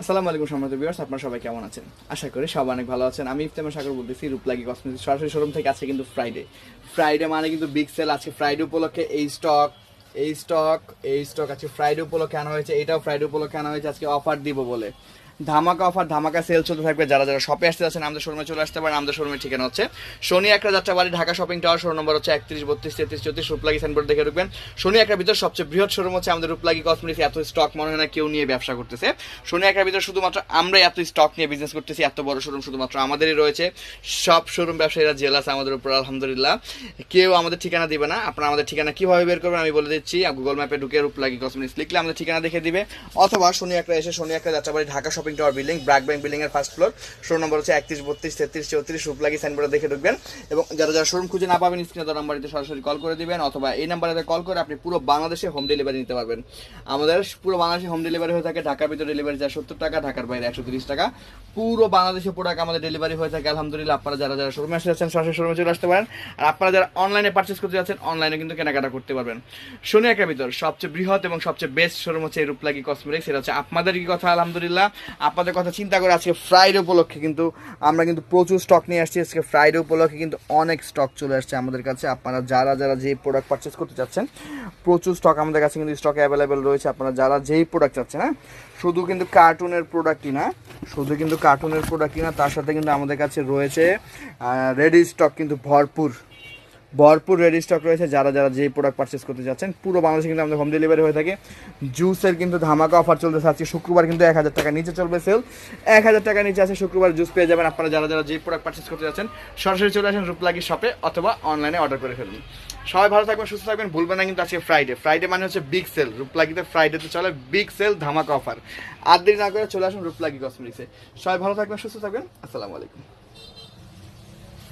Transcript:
আসসালামু আলাইকুম সম্মানিত ভিউয়ার্স, আপনারা সবাই কেমন আছেন? আশা করি সবাই অনেক ভালো আছেন। আমি ইফতেখার সাগর বলতেছি, রূপলাগী কসমেটিক্স সরাসরি শোরুম থেকে। আজকে কিন্তু ফ্রাইডে মানে কিন্তু বিগ সেল। আজকে ফ্রাইডে উপলক্ষে এই স্টক আজকে ফ্রাইডে উপলক্ষে আনা হয়েছে। এটাও ফ্রাইডে উপলক্ষে আনা হয়েছে। আজকে অফার দিব বলে ধামাকা অফার, ধামাকা সেল চলতে থাকবে। যারা যারা শপে আসতে যাচ্ছেন আমাদের শোরুমে চলে আসতে পারেন। আমাদের শোরুমের ঠিকানা হচ্ছে শনি একটা Jatrabari, Dhaka shopping tower, showroom নম্বর হচ্ছে 31 32 33 34, রূপলাগী সাইনবোর্ড দেখে ঢুকবেন। শনি একটার ভিতর সবচেয়ে বৃহৎ শোরুম হচ্ছে আমাদের রূপলাগী কসমেটিক্স। এত স্টক মনে হয় না কেউ নিয়ে ব্যবসা করতেছে। শনি একটার ভিতর শুধুমাত্র আমরাই এত স্টক নিয়ে বিজনেস করতেছি। এত বড় শোরুম শুধুমাত্র আমাদেরই রয়েছে। সব শোরুম ব্যবসায়ীরা জেলাস আমাদের উপর, আলহামদুলিল্লাহ। কেউ আমাদের ঠিকানা দিবে না। আপনারা আমাদের ঠিকানা কিভাবে বের করবেন আমি বলে দিচ্ছি। গুগল ম্যাপে ঢুকে রূপলাগী কসমেটিক্স লিখলে আমাদের ঠিকানা দেখে দিবে, অথবা শনি একটা এসে শনি একটা Jatrabari, Dhaka shopping tower building, BRAC bank building এর ফার্স্ট ফ্লোর, শোরুম নম্বর হচ্ছে 31 32 33 34, রূপলাগী সাইনবোর্ডে দেখে ঢুকবেন। এবং যারা যারা শোরুম খুঁজে না পাবেন স্ক্রিনে দেওয়া নাম্বারে সরাসরি কল করে দিবেন, অথবা এই নাম্বারে কল করে আপনি পুরো বাংলাদেশে হোম ডেলিভারি নিতে পারবেন। আমাদের পুরো বাংলাদেশে হোম ডেলিভারি হয়ে থাকে। ঢাকার ভিতরে ডেলিভারি যায় 70 টাকা, ঢাকার বাইরে 130 টাকা। পুরো বাংলাদেশে প্রোডাক্ট আমাদের ডেলিভারি হয়ে থাকে, আলহামদুলিল্লাহ। আপনারা যারা যারা শোরুমে আসতে যাচ্ছেন সরাসরি শোরুমে চলে আসতে পারেন। আর আপনারা যারা অনলাইনে পারচেস করতে যাচ্ছেন অনলাইনে কিন্তু কেনাকাটা করতে পারবেন। শনি একের ভিতর সবচেয়ে বৃহৎ এবং সবচেয়ে বেস্ট শোরুম হচ্ছে রূপলাগী কসমেটিক্স। এটা হচ্ছে আপনাদের কি কথা, আলহামদুলিল্লাহ। আপনাদের কথা চিন্তা করে আজকে ফ্রাইডে উপলক্ষে কিন্তু আমরা কিন্তু প্রচুর স্টক নিয়ে আসছি। আজকে ফ্রাইডে উপলক্ষে কিন্তু অনেক স্টক চলে আসছে আমাদের কাছে। আপনারা যারা যারা যে প্রোডাক্ট পারচেস করতে চাচ্ছেন প্রচুর স্টক আমাদের কাছে কিন্তু স্টকে অ্যাভেলেবেল রয়েছে। আপনারা যারা যেই প্রোডাক্ট চাচ্ছেন, হ্যাঁ, শুধু কিন্তু কার্টুনের প্রোডাক্টই না, তার সাথে কিন্তু আমাদের কাছে রয়েছে রেডি স্টক কিন্তু ভরপুর রেডি স্টক রয়েছে। যারা যারা যে প্রোডাক্ট পারচেস করতে যাচ্ছেন পুরো বাংলাদেশে কিন্তু আমাদের হোম ডেলিভারি হয়ে থাকে। জুসের কিন্তু ধামাকা অফার চলতে থাকছে। শুক্রবার কিন্তু 1000 টাকা নিচে চলবে সেল। 1000 টাকা নিচে আছে শুক্রবার জুস পেয়ে যাবেন। আপনারা যারা যারা যে প্রোডাক্ট পারচেস করতে যাচ্ছেন সরাসরি চলে আসেন রূপলাগী শপে, অথবা অনলাইনে অর্ডার করে ফেলুন। সবাই ভালো থাকবেন, সুস্থ থাকবেন। ভুলবেন না কিন্তু আজকে ফ্রাইডে মানে হচ্ছে বিগ সেল। রূপলাগীতে ফ্রাইডেতে চলে বিগ সেল, ধামাকা অফার। আর দেরি না করে চলে আসুন রূপলাগী কসমেটিক্সে। সবাই ভালো থাকবেন, সুস্থ থাকবেন। আসসালামু আলাইকুম।